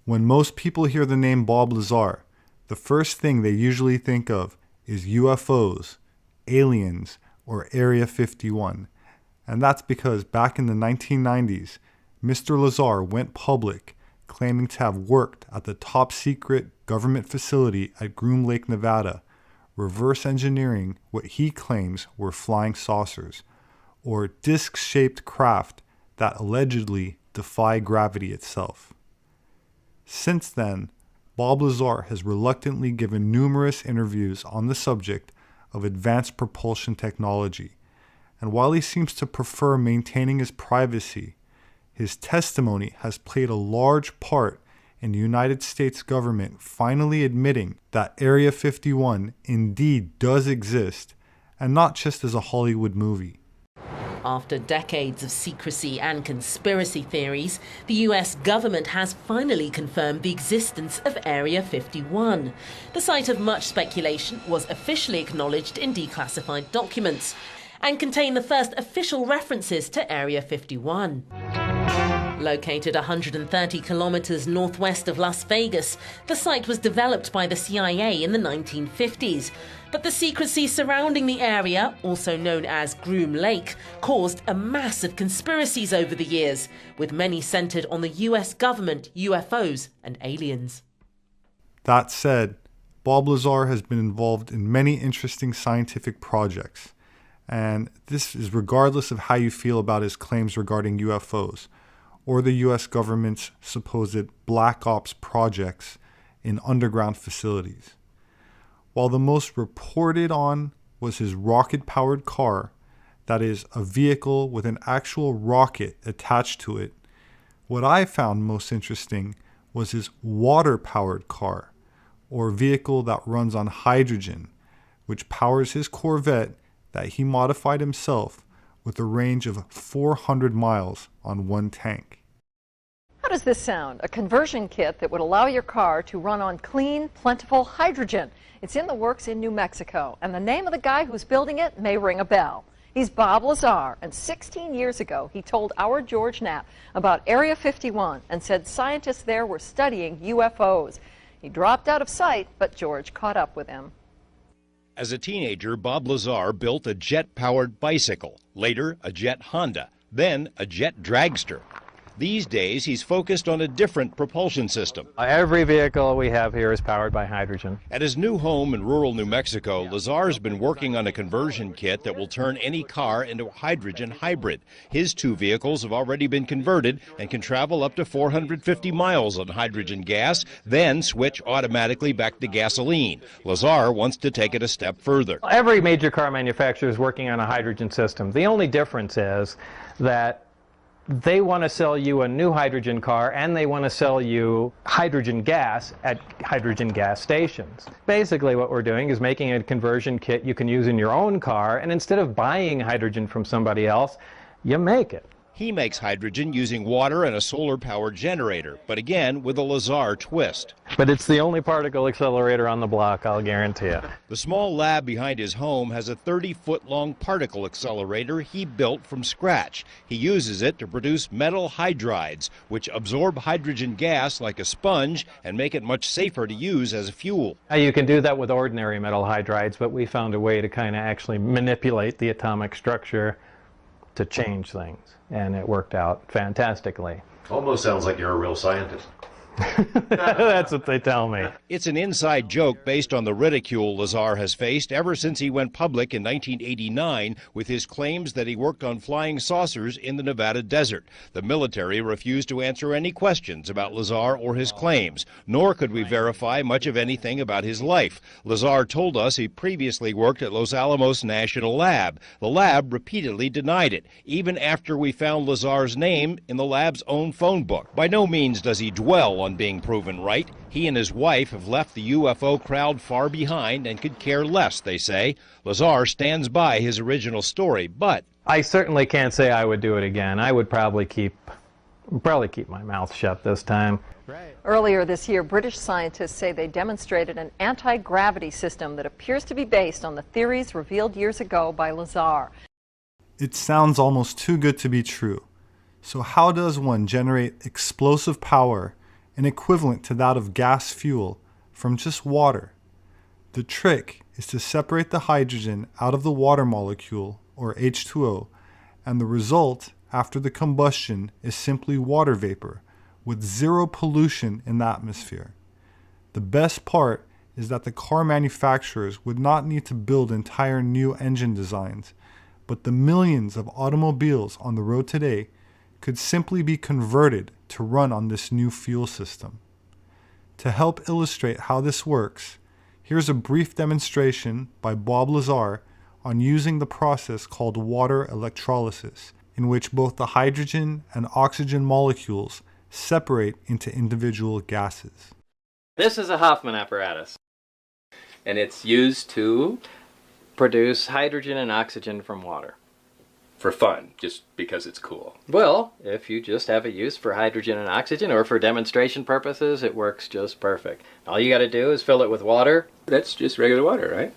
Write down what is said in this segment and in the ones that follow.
When most people hear the name Bob Lazar, the first thing they usually think of is UFOs, aliens, or Area 51. And that's because back in the 1990s, Mr. Lazar went public claiming to have worked at the top secret government facility at Groom Lake, Nevada, reverse engineering what he claims were flying saucers, or disc-shaped craft that allegedly defy gravity itself. Since then, Bob Lazar has reluctantly given numerous interviews on the subject of advanced propulsion technology, and while he seems to prefer maintaining his privacy, his testimony has played a large part in the United States government finally admitting that Area 51 indeed does exist, and not just as a Hollywood movie. After decades of secrecy and conspiracy theories, the US government has finally confirmed the existence of Area 51. The site of much speculation was officially acknowledged in declassified documents and contained the first official references to Area 51. Located 130 kilometers northwest of Las Vegas, the site was developed by the CIA in the 1950s. But the secrecy surrounding the area, also known as Groom Lake, caused a mass of conspiracies over the years, with many centered on the US government, UFOs, and aliens. That said, Bob Lazar has been involved in many interesting scientific projects, and this is regardless of how you feel about his claims regarding UFOs, or the US government's supposed black ops projects in underground facilities. While the most reported on was his rocket-powered car, that is, a vehicle with an actual rocket attached to it, what I found most interesting was his water-powered car, or vehicle that runs on hydrogen, which powers his Corvette that he modified himself with a range of 400 miles on one tank. How does this sound? A conversion kit that would allow your car to run on clean, plentiful hydrogen. It's in the works in New Mexico, and the name of the guy who's building it may ring a bell. He's Bob Lazar, and 16 years ago he told our George Knapp about Area 51 and said scientists there were studying UFOs. He dropped out of sight, but George caught up with him. As a teenager, Bob Lazar built a jet-powered bicycle, later a jet Honda, then a jet dragster. These days, he's focused on a different propulsion system. Every vehicle we have here is powered by hydrogen. At his new home in rural New Mexico, Lazar's been working on a conversion kit that will turn any car into a hydrogen hybrid. His two vehicles have already been converted and can travel up to 450 miles on hydrogen gas, then switch automatically back to gasoline. Lazar wants to take it a step further. Every major car manufacturer is working on a hydrogen system. The only difference is that they want to sell you a new hydrogen car, and they want to sell you hydrogen gas at hydrogen gas stations. Basically what we're doing is making a conversion kit you can use in your own car, and instead of buying hydrogen from somebody else, you make it. He makes hydrogen using water and a solar-powered generator, but again with a Lazar twist. But it's the only particle accelerator on the block, I'll guarantee it. The small lab behind his home has a 30-foot-long particle accelerator he built from scratch. He uses it to produce metal hydrides, which absorb hydrogen gas like a sponge and make it much safer to use as a fuel. You can do that with ordinary metal hydrides, but we found a way to kind of actually manipulate the atomic structure to change things, and it worked out fantastically. Almost sounds like you're a real scientist. That's what they tell me. It's an inside joke based on the ridicule Lazar has faced ever since he went public in 1989 with his claims that he worked on flying saucers in the Nevada desert. The military refused to answer any questions about Lazar or his claims, nor could we verify much of anything about his life. Lazar told us he previously worked at Los Alamos National Lab. The lab repeatedly denied it, even after we found Lazar's name in the lab's own phone book. By no means does he dwell on being proven right. He and his wife have left the UFO crowd far behind and could care less, they say. Lazar stands by his original story, but I certainly can't say I would do it again. I would probably keep my mouth shut this time. Earlier this year, British scientists say they demonstrated an anti-gravity system that appears to be based on the theories revealed years ago by Lazar. It sounds almost too good to be true. So how does one generate explosive power an equivalent to that of gas fuel, from just water. The trick is to separate the hydrogen out of the water molecule, or H2O, and the result after the combustion is simply water vapor, with zero pollution in the atmosphere. The best part is that the car manufacturers would not need to build entire new engine designs, but the millions of automobiles on the road today could simply be converted to run on this new fuel system. To help illustrate how this works, here's a brief demonstration by Bob Lazar on using the process called water electrolysis, in which both the hydrogen and oxygen molecules separate into individual gases. This is a Hoffman apparatus, And it's used to, produce hydrogen and oxygen from water. for fun, just because it's cool. Well, if you just have it used for hydrogen and oxygen or for demonstration purposes, it works just perfect. All you got to do is fill it with water. That's just regular water, right?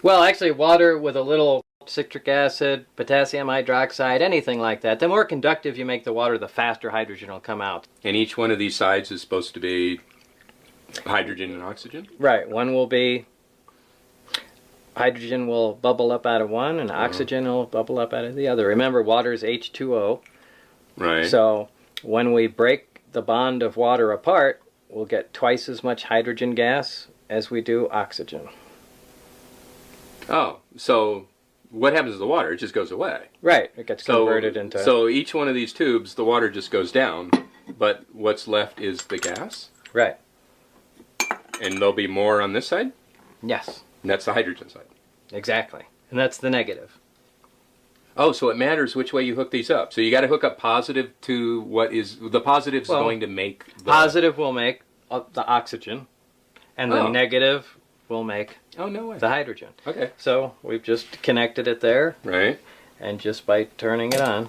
Well, actually, water with a little citric acid, potassium hydroxide, anything like that. The more conductive you make the water, the faster hydrogen will come out. And each one of these sides is supposed to be hydrogen and oxygen? Right. One will be hydrogen will bubble up out of one, and oxygen will bubble up out of the other. Remember, water is H2O. Right. So when we break the bond of water apart, we'll get twice as much hydrogen gas as we do oxygen. Oh, so what happens to the water? It just goes away. Right. It gets converted into... So each one of these tubes, the water just goes down, but what's left is the gas? Right. And there'll be more on this side? Yes. And that's the hydrogen side. Exactly. And that's the negative. Oh, so it matters which way you hook these up. So you got to hook up positive to what is... The positive's Well, going to make the... Positive will make the oxygen, and the Oh. negative will make Oh, no way. the hydrogen. Okay. So we've just connected it there, Right. and just by turning it on,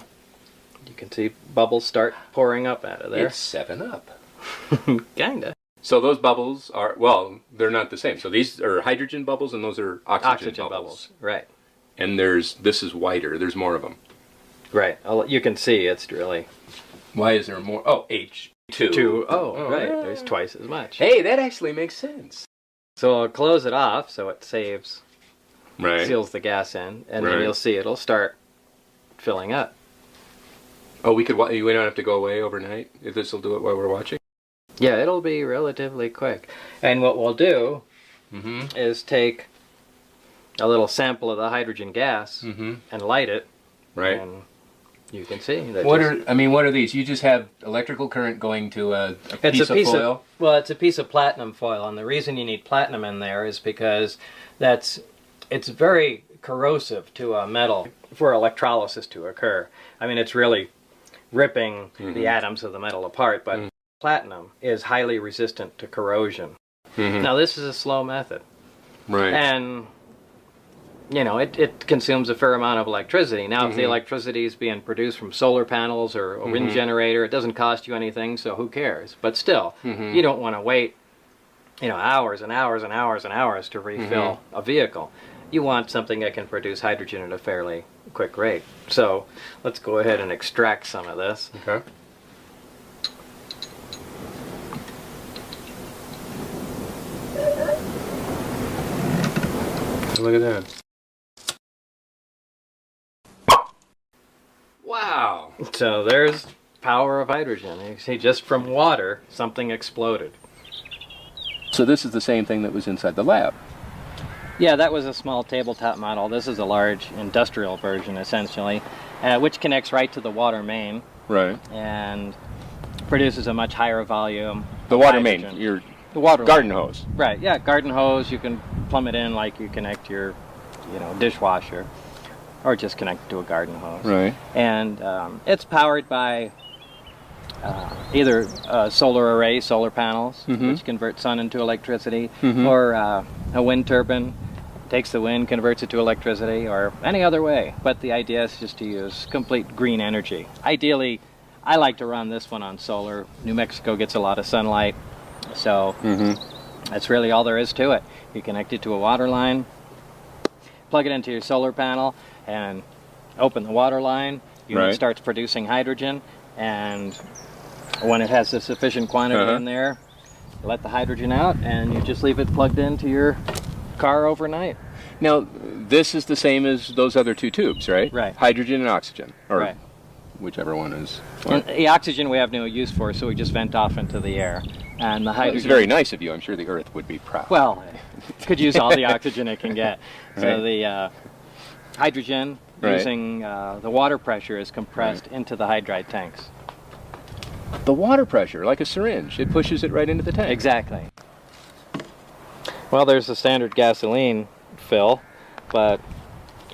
you can see bubbles start pouring up out of there. It's 7-Up. Kinda. So those bubbles are, well, they're not the same. So these are hydrogen bubbles and those are oxygen, bubbles. Right. And this is whiter. There's more of them. Right. You can see it's really Why is there more? Oh, H2. two. Oh, right. yeah. There's twice as much. Hey, that actually makes sense. So I'll close it off so it saves, Right. seals the gas in, and Right. then you'll see it'll start filling up. Oh, we don't have to go away overnight? If this will do it while we're watching? Yeah, it'll be relatively quick. And what we'll do Mm-hmm. is take a little sample of the hydrogen gas Mm-hmm. and light it, Right. and you can see that. What are these? You just have electrical current going to a piece of foil? Well, it's a piece of platinum foil, and the reason you need platinum in there is because it's very corrosive to a metal for electrolysis to occur. I mean, it's really ripping the atoms of the metal apart, but platinum is highly resistant to corrosion. Mhm. Now, this is a slow method, Right. and it consumes a fair amount of electricity. Now, if the electricity is being produced from solar panels or a wind generator, it doesn't cost you anything, so who cares? But still, you don't want to wait, hours and hours and hours and hours to refill a vehicle. You want something that can produce hydrogen at a fairly quick rate. So let's go ahead and extract some of this. Okay. Look at that. Wow. So there's power of hydrogen. You see, just from water, something exploded. So this is the same thing that was inside the lab. Yeah, that was a small tabletop model. This is a large industrial version, essentially, which connects right to the water main Right. and produces a much higher volume. The of water hydrogen. main, your The water garden main. hose. Right, yeah, garden hose. You can plumb it in like you connect your, dishwasher, or just connect it to a garden hose. Right. And it's powered by either solar array, solar panels, which convert sun into electricity, or a wind turbine, takes the wind, converts it to electricity, or any other way. But the idea is just to use complete green energy. Ideally, I like to run this one on solar. New Mexico gets a lot of sunlight, so that's really all there is to it. You connect it to a water line, plug it into your solar panel, and open the water line. Unit Right. starts producing hydrogen, and When it has a sufficient quantity in there, let the hydrogen out, and you just leave it plugged into your car overnight. Now, this is the same as those other two tubes, right? Right. Hydrogen and oxygen, or Right. whichever one is. And the oxygen we have no use for, so we just vent off into the air. And the hydrogen... It's very nice of you. I'm sure the Earth would be proud. Well, it could use all the oxygen it can get. So Right. the hydrogen, Right. using the water pressure, is compressed into the hydride tanks. The water pressure, like a syringe, it pushes it right into the tank. Exactly. Well, there's the standard gasoline fill, but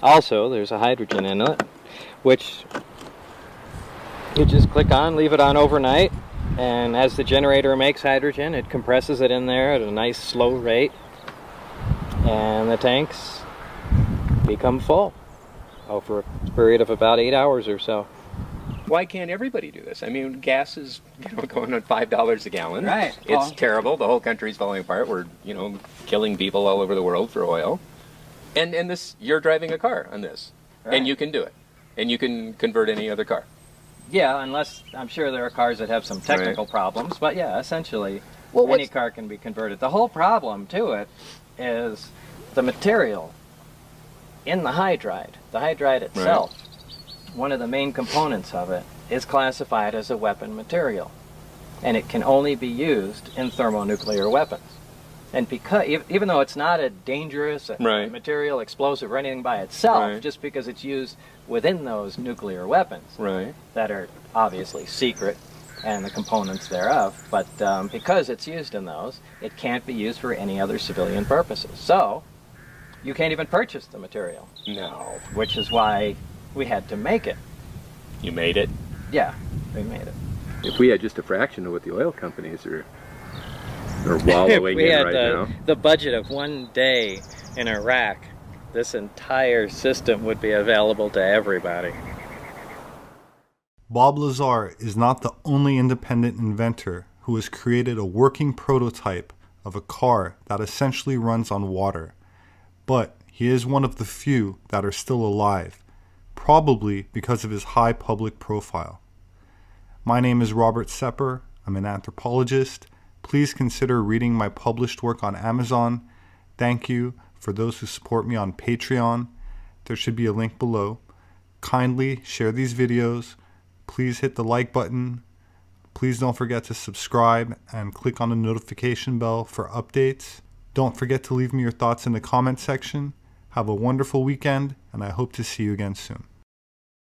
also there's a hydrogen in it, which you just click on, leave it on overnight, and as the generator makes hydrogen, it compresses it in there at a nice slow rate, and the tanks become full over a period of about 8 hours or so. Why can't everybody do this? I mean, gas is going on $5 a gallon. Right. It's Well- terrible. The whole country's falling apart. We're, killing people all over the world for oil. And this, you're driving a car on this. Right. And you can do it. And you can convert any other car. Yeah, unless I'm sure there are cars that have some technical problems, but yeah, essentially Well, any what's- car can be converted. The whole problem to it is the material in the hydride. The hydride itself, one of the main components of it, is classified as a weapon material, and it can only be used in thermonuclear weapons. And because, even though it's not a dangerous Right. material, explosive, or anything by itself, Right. just because it's used within those nuclear weapons Right. that are obviously secret, and the components thereof, but because it's used in those, it can't be used for any other civilian purposes. So, you can't even purchase the material, No. which is why we had to make it. You made it. Yeah, we made it. If we had just a fraction of what the oil companies are wallowing we in had right now. the budget of one day in Iraq, this entire system would be available to everybody. Bob Lazar is not the only independent inventor who has created a working prototype of a car that essentially runs on water, but he is one of the few that are still alive, probably because of his high public profile. My name is Robert Sepper. I'm an anthropologist. Please consider reading my published work on Amazon. Thank you for those who support me on Patreon. There should be a link below. Kindly share these videos. Please hit the like button. Please don't forget to subscribe and click on the notification bell for updates. Don't forget to leave me your thoughts in the comment section. Have a wonderful weekend, and I hope to see you again soon.